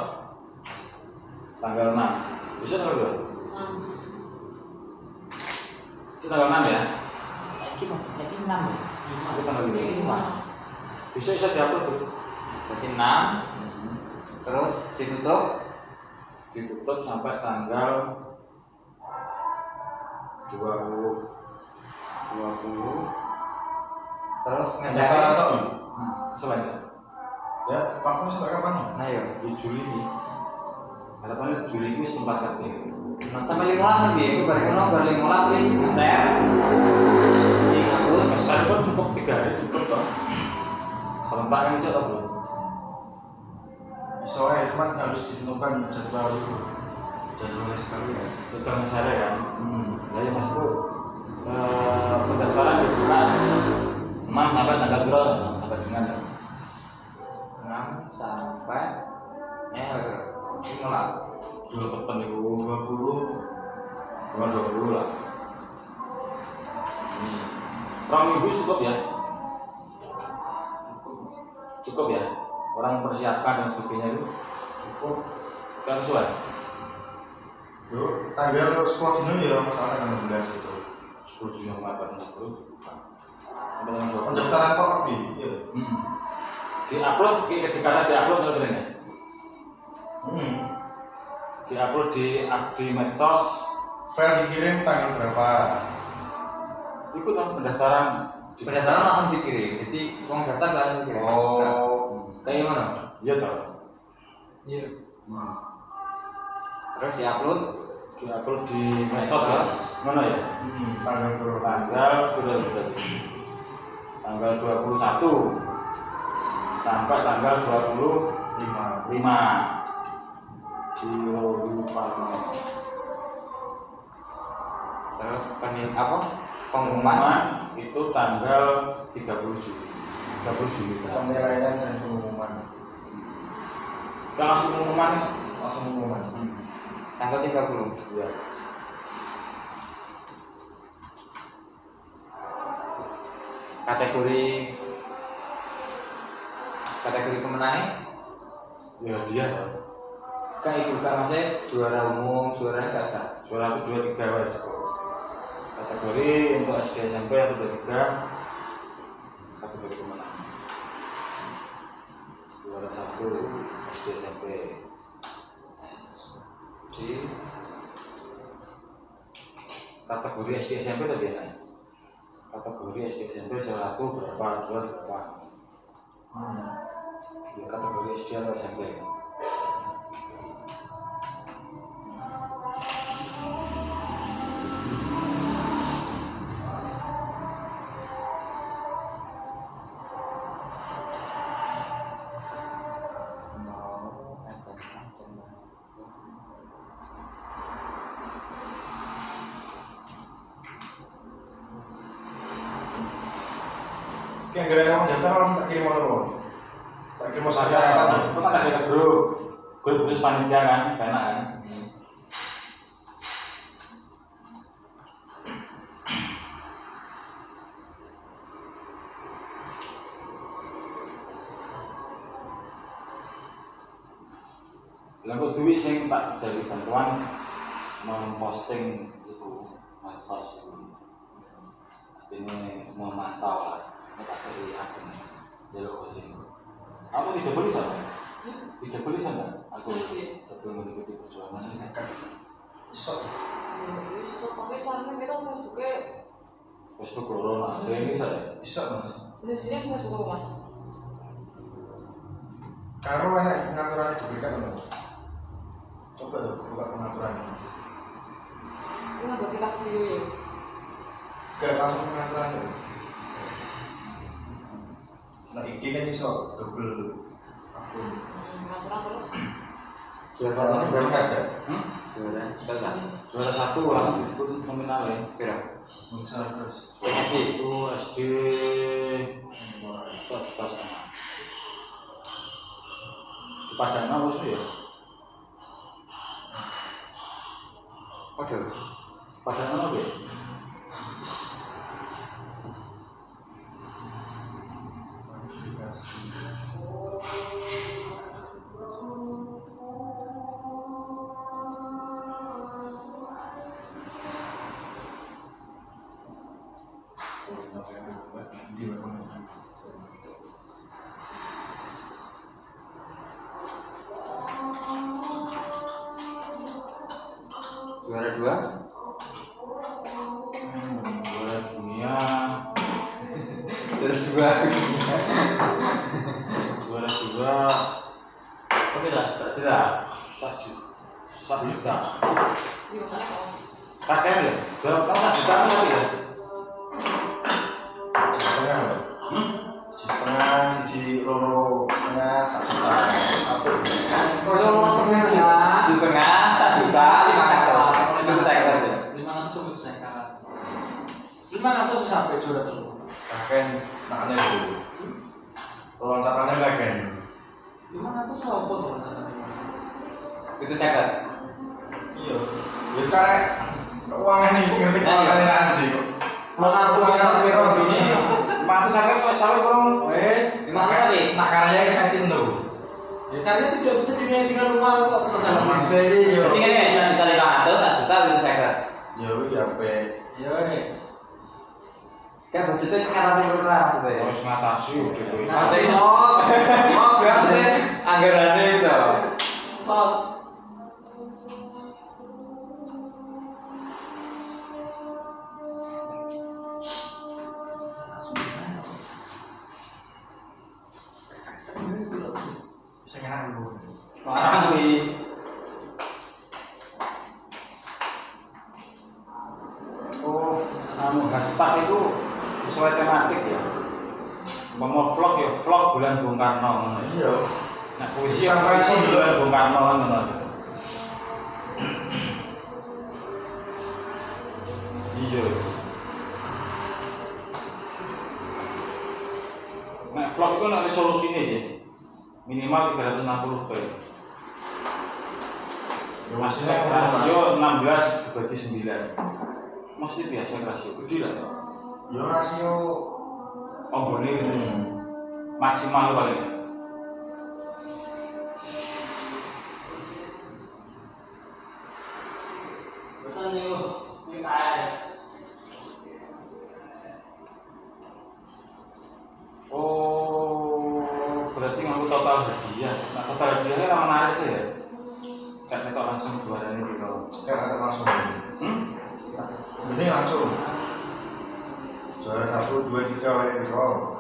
Tanggal 6. Besok tanggal berapa? 6. Itu tanggal 6 ya? Itu 6 Itu tanggal 5. Besok bisa diupload tuh. Berarti 6 terus Ditutup sampai tanggal 20 terus Pendaftaran ngeser. atau selain itu. ya? Pamflet sampai kapan? Nah ya Di Juli ini. Harapannya Juli ini sempat sakit. sampai 15 lebih itu baru nomor 15 nih ngeser di ngangkut Pesan pun cukup 3 hari cukup toh. Serentak kan bisa atau belum? Bisa ya, cuman harus ditentukan jadwalnya sekali ya. Total ngeser ya kan? Ya Mas Bro. Pendaftaran dibuka 6 sampai tanggal berapa? Sampai dengan 6 sampai 15 dua petang itu 20 cuma 20 lah. Rong minggu cukup ya? Cukup ya? Orang mempersiapkan dan sebagainya itu cukup kan sesuai? Yo, tanggal 10 Juni ya masalah tanggal 16 itu. 10 Juni apa itu? Pendaftaran kok abi? Iya. Di-upload ketika di-upload bener ya? Di-upload di medsos. File dikirim tanggal berapa? Ikut dong pendaftaran. Pendaftaran langsung dikirim. Jadi uang daftar langsung dikirim. Oh. Kayak mana? Iya toh. Iya. Terus diupload di medsos ya. Mana ya? Tanggal berapa? Tanggal 21 sampai tanggal 25 lupa. Terus pengumuman itu tanggal 30 Juli. Penilaian dan pengumuman. Kan langsung pengumuman. tanggal 30. Iya. Kategori pemenangnya Ya dia. kan itu kan masih juara umum, juara nggak usah. Juara itu 23 wae. Kategori untuk SD SMP atau 23 kategori pemenang. Juara 1 SD SMP. Di kategori SD SMP tadi ya. Kategori SD SMP juara 1 berapa? Ya kategori SD atau SMP. Yang gara kamu daftar langsung tak kirim orang. Tak kirim saja apa tuh? Itu kan ada grup itu panitia kan, enak kan. Lalu duit sing tak jadi bantuan memposting itu medsos itu. Ini memantau lah. Tak dari akun jalur ke sini. Aku tidak beli sana. Tidak beli sana. Aku tetap mengikuti perjuangan ini. Iso. Tapi caranya kita Facebook corona. Ini saya. Iso mas. Di sini Facebook mas. Karo enak pengaturannya diberikan mas. Coba tuh buka pengaturannya. Ini ada aplikasi video ya. Gak langsung pengaturannya. Nah, iki kan iso double akun. Pengaturan terus. Juara berapa aja? Juara 1 langsung disebut nominalnya. Kira. Bisa terus. Itu SD kelas di Padang apa sih ya? Waduh. Padang apa ya? Juara 2. Juara dunia. Juara 2. Oke lah, sudah. 1 juta. Di mana kok? Kakek ya? Juara pertama 1 juta lagi ya? Setengah, di loro setengah 1 juta. Setengah 1 juta 500. Itu saya kata. 500 saya kalah. 500 sampai juara telur. Kakek makanya dulu. Loncatannya kakek. 500 apa tuh katanya? Itu saya kata. Iya. Ya karena keuangan ini sih ngerti keuangan anjing kok. Aku sangat piro gini. Mati sakit wes sampe kurang Wes, Gimana tadi? Nak karya exciting tuh. ya karena tidak bisa dinilai dengan uang kok terus Maksudnya ini yo. Jadi ini 1.500.000, 1 juta bisa saya. Ya wih apa? ya wes. Kan budgetnya ngatasi berapa maksudnya? harus ngatasi udah duit. Nanti los berarti Anggarannya gitu. los. Saya kenal dulu. Marah gue. Oh, hashtag itu sesuai tematik ya. Mau vlog ya vlog bulan Bung Karno ngono ya. Iya. Nah, puisi Sampai puisi sini. bulan Bung Karno ngono. Iya. Nah, vlog itu nanti solusinya aja. Minimal 360 p. Ya maksudnya Rasio 16 dibagi 9. Mesti biasa rasio gede lah. ya rasio Ombone maksimal paling. Oh, berarti ngaku total hadiah. Nah, total hadiahnya kan menarik sih ya. Karena kok langsung juaranya gitu. kan ada langsung. Ini langsung. Juara 1, 2, 3 oleh Biro.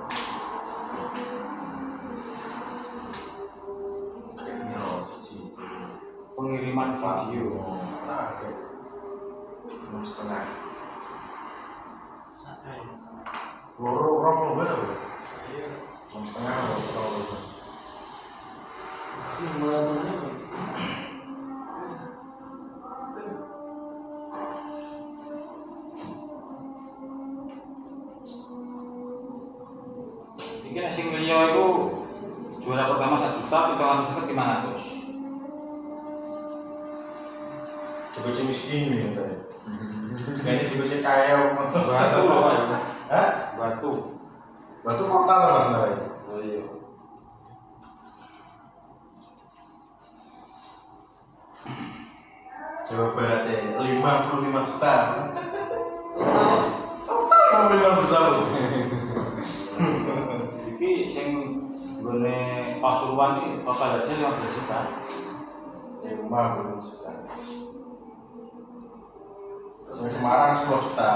Pengiriman video. Nah, oke. 6,5. Loro orang lo berapa? 6,5 loro. Sih mulanya Mungkin sing liya itu juara pertama 1 juta, 500. Coba cek miskin nih katanya. Ini juga cek kaya Batu loh, Pak. Hah? Batu. Batu kota lah mas sebenarnya. Oh iya. Jawa Baratnya 55 juta. Total 55 juta loh. Iki sing gone Pasuruan iki total aja 15 juta. 55 juta. Sampai Semarang 10 juta.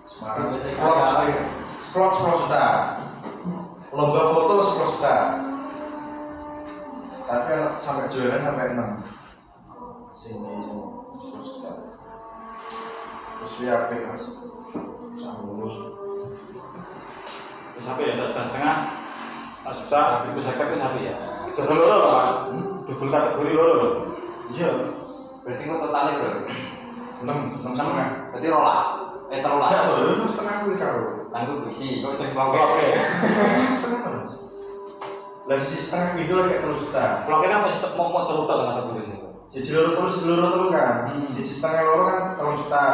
Semarang vlog 10 juta. Lomba foto 10 juta. Tapi sampai jualan sampai 6. Sini 10 juta. Terus dia apa mas? Sama lulus. Sampai ya 1,5 juta, itu saya kira sampai ya. Double loro loh, Pak. Double kategori loro loh. Iya. Berarti kok totalnya bro? 6 setengah. Berarti rolas. Terulas. Ya, loh, 6 setengah gue karo. Kan gue berisi, kok sering Vlog vlog. ya. Setengah mas. Lah sisi setengah video lagi 3 juta. Vlog ini masih mau terus kan kategori ini. Siji loro terus kan. Siji setengah loro kan 3 juta.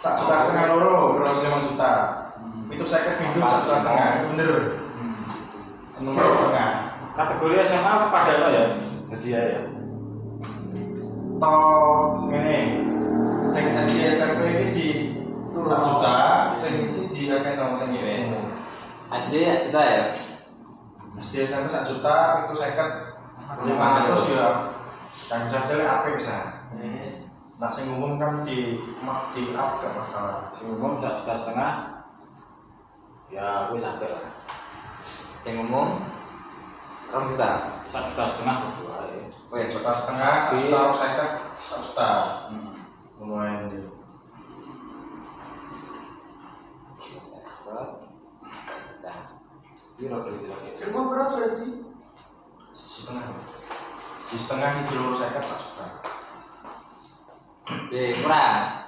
1,5 juta loro, 2,5 juta. Itu saya ke video 1,5 juta, bener. 6,5. Kategori SMA pada apa ya? Hadiah ya. Toh ngene. Sing SD SMP iki di 1 juta, sing iki di akeh nang sing ngene. SD ya juta ya? SD SMP 1 juta, itu 500 ya. Kan jajale apik bisa. Yes. Nah sing umum kan di up gak masalah. Sing umum 1,5 juta. Ya, gue sampai lah. Yang umum 2 juta. 1,5 juta berdua ya. Oh ya, 1,5 juta, 1 juta, 1 juta. Lumayan deh. Biro beli lagi. Semua berapa sudah sih? Siji setengah hiji loro 50 1 juta. kurang.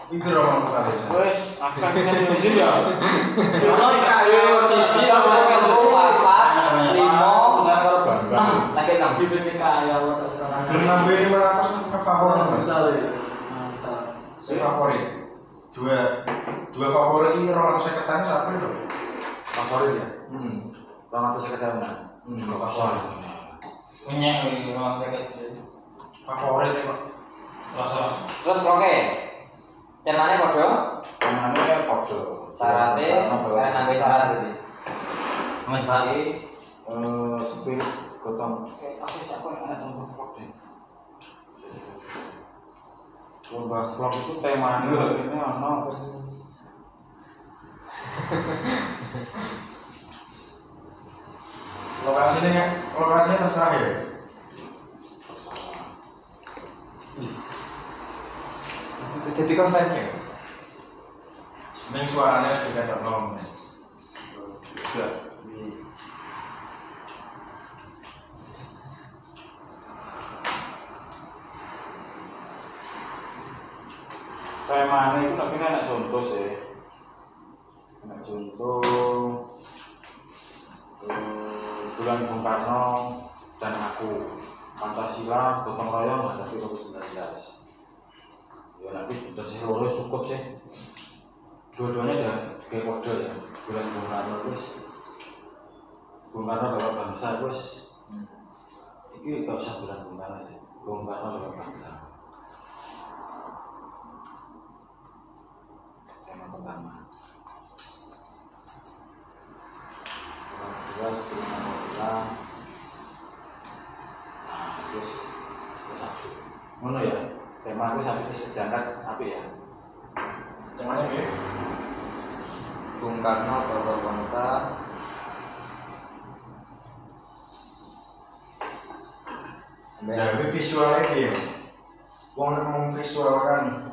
Iki piro mau kali? Wes, akan bisa izin ya. Kalau Siji, loro, 4, 5, Saya karo Bambang. 6, lagi 6. di BCK ya mas asal. Belum nambah 500 ke favor mas. Mantap. Saya favorit. Dua favorit ini 250 an siapa itu? Favorit ya? 250 an. Juga favorit. Punya rumah sakit. Favorit ya kok. Terus oke. Temanya podo? Temanya podo. Syaratnya kayak nambah syarat berarti. Mas Pak. Spirit gotong. Apa siapa yang ada contoh vlog deh? Lomba vlog itu temanya ini ono. Lokasinya terserah ya. Jadi kontennya. Ini suaranya sudah ada nom. Enggak. Temanya itu tapi enak contoh sih. Enak contoh Bulan Bung Karno dan Aku, Pancasila gotong royong menghadapi COVID-19. Ya nanti sudah sih lulus cukup sih. Dua-duanya udah kayak kode ya. Bulan Bung Karno terus Bung Karno bawa bangsa terus. Ini gak usah bulan Bung Karno sih. Bung Karno bawa bangsa. Tema pertama. Kedua sebelum Pancasila. Nah terus satu. Mana ya? Tema aku sampai sedangkan apa ya? Temanya ya. Bung Karno bawa bangsa. Dari visualnya dia. Wong nek memvisualkan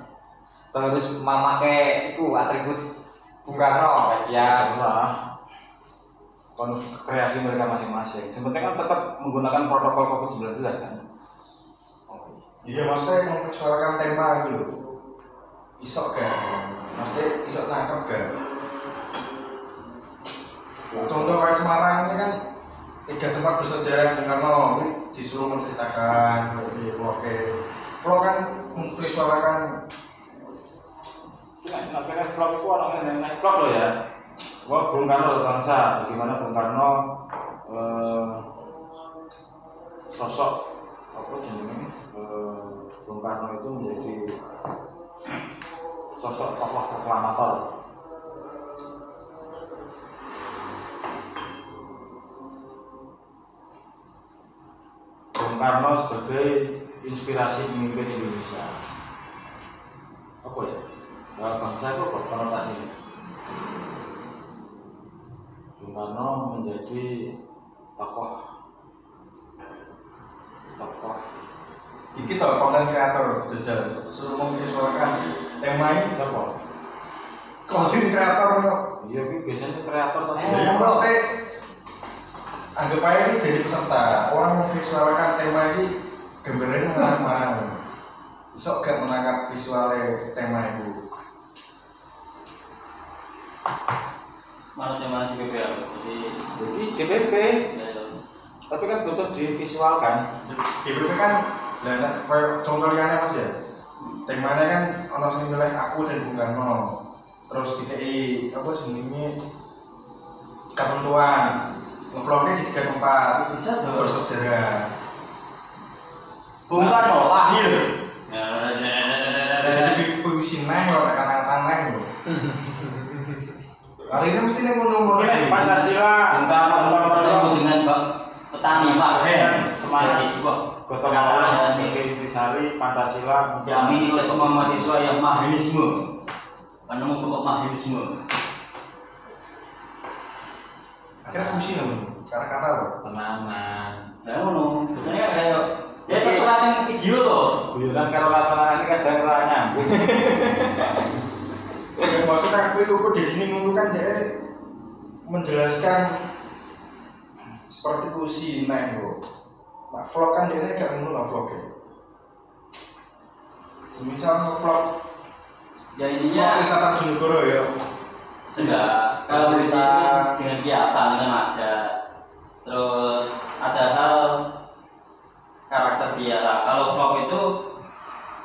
Terus memakai itu atribut Bung Karno ya. Salah. Kreasi mereka masing-masing. Sebenarnya kan tetap menggunakan protokol COVID-19 kan. iya maksudnya memvisualkan tema gitu loh. Isok gak? Maksudnya isok nangkep gak? Contoh kayak Semarang ini kan 3 tempat bersejarah Bung Karno ini disuruh menceritakan di vlog kan memvisualkan. Nah, vlog itu orang naik vlog loh ya. Wah, Bung Karno bangsa, bagaimana Bung Karno sosok apa jenenge Bung Karno itu menjadi sosok tokoh proklamator. Bung Karno sebagai inspirasi pemimpin Indonesia. Apa ya? Bangsa itu apa konotasinya? Bung Karno menjadi tokoh Iki tau konten kreator jajal suruh memvisualkan tema ini siapa? closing kreator kok. Iya, biasanya kreator tapi Maksudnya anggap aja ini jadi peserta orang memvisualkan tema ini gambarnya mana sok gak menangkap visualnya tema itu. Mana tema di GBP? jadi GBP tapi kan butuh divisualkan. GBP kan kayak contoh liane mas ya, temanya kan ono sing nilai Aku dan Bung Karno, terus DKI apa sebenarnya ketentuan ngevlognya di 3 tempat Bisa dong. bersejarah. Bung Karno lahir. Jadi puisi neng kalau kata-kata neng loh. Hari ini mesti neng ngono-ngono lagi. Pancasila Bung Karno bertemu dengan petani Marhen. semangat Jadi sebuah gotong royong sebagai intisari Pancasila diamini oleh semua mahasiswa yang Marhenisme, penemu pokok Marhenisme. Akhirnya puisi loh, kata-kata loh. tenanan. Nah, ngono. Biasanya kayak ya terserah sing video loh. Guyonan karo lapangan ini kadang ora nyambung. Maksudnya aku itu kok di sini ngono kan dia menjelaskan seperti puisi neng loh. Nah vlog kan dia gak ngono lah vlognya. Misal nge-vlog Ya intinya wisata Bojonegoro ya. enggak. Kalau di sini dengan kiasan dengan majas. Terus ada hal karakter dia lah. Kalau vlog itu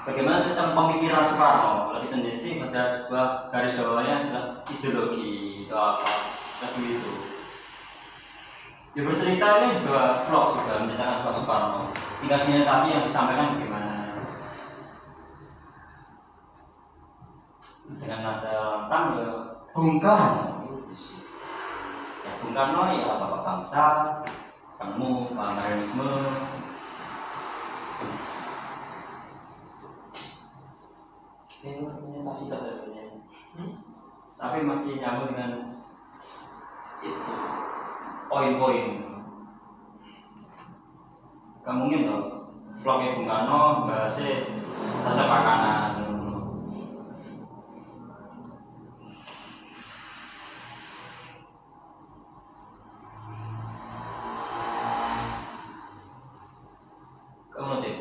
bagaimana tentang pemikiran Soekarno lebih tendensi pada sebuah garis bawahnya adalah ideologi atau apa seperti itu. Ya bercerita ini juga vlog juga menceritakan sebuah Soekarno, tingkat orientasi yang disampaikan bagaimana dengan nada lantang ya Bung Karno ya Bung Karno ya bapak bangsa, kamu Marxisme. Ini orientasi katanya, tapi masih nyambung dengan itu poin-poin. Gak mungkin loh vlognya Bung Karno bahasnya rasa makanan. Kemudian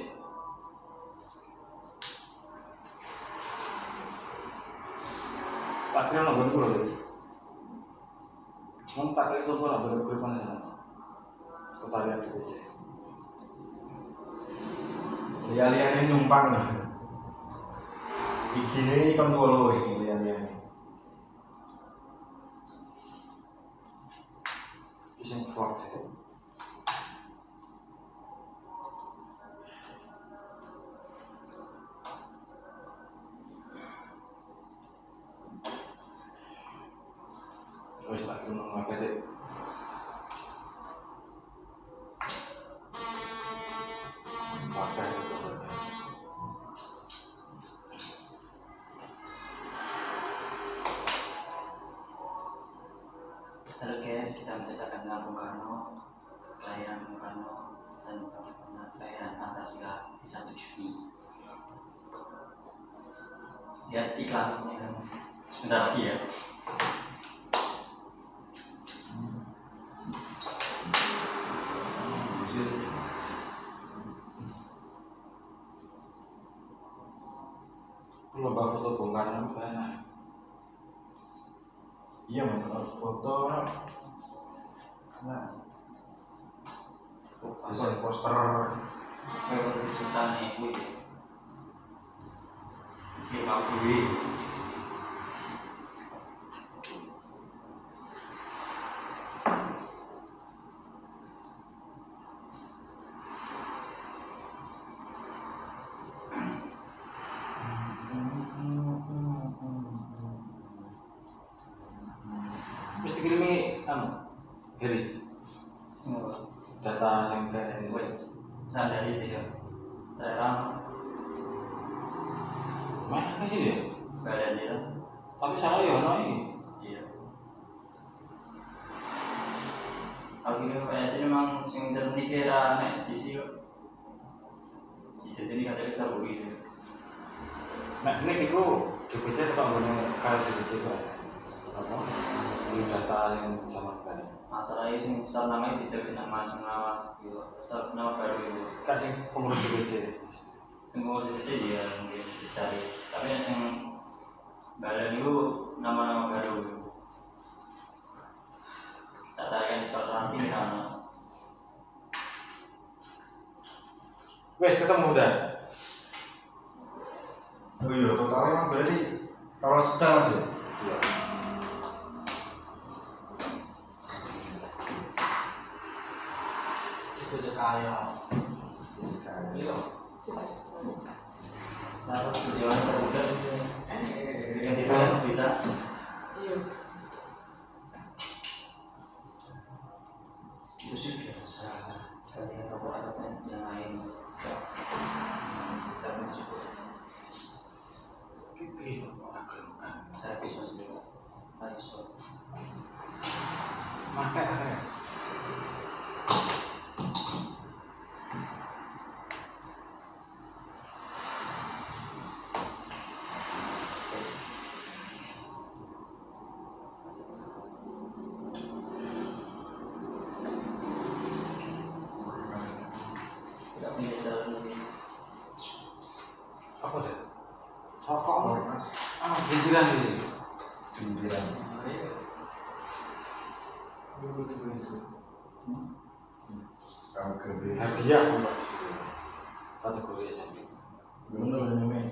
tak kira nggak boleh pulang jadi. Mau tak kira itu nggak boleh pulang mana sana. Kita lihat dulu aja. Lihat-lihatnya numpang nih. Begini kan follow lihat-lihatnya. Bisa vlog sih. Terus tak kira apa sih? Pakai itu. halo guys, kita menceritakan tentang Bung Karno, kelahiran Bung Karno, dan bagaimana kelahiran Pancasila di 1 Juni. Lihat iklannya sebentar lagi ya. Lomba foto Bung Karno banyak. Iya man, foto nah desain poster Kayak cerita nih, wih, ini mau duit. Mesti kirimi Heri Semua data yang kayak ini. wes sadari tidak daerah Mana apa sih dia? badan dia. Tapi salah ya ono ini. Iya. Akhirnya PSI memang sing cermin kira nek diisi kok. Bisa jadi kata besar buri sih. Nah ini itu DPC atau nggak kalau DPC kan? Apa? Ini data yang sama kan? Masalahnya sing start namanya tidak nama sing lawas gitu. Start nama baru itu. Kan sing pengurus DPC. Yang mau sih dia mungkin dicari. Tapi yang sing badan itu nama-nama baru. Tak carikan di kotoran nama. Wes ketemu udah. oh iya totalnya berarti kalau sedang mas ya? Iya. Itu sekaya. Iya. Lalu tujuan terbuka yang kita kita Iya. itu sih biasa. Saya rokok-rokok yang lain. Saya cukup. Ini orang kelukan. Saya bisa juga. Ayo. Mata ada. Tidak punya jalan lebih. Apa deh? Rokok. Oh, mas Bintilan ini. bintiran kamu gede Hadiah kategori SMP. Bener ini.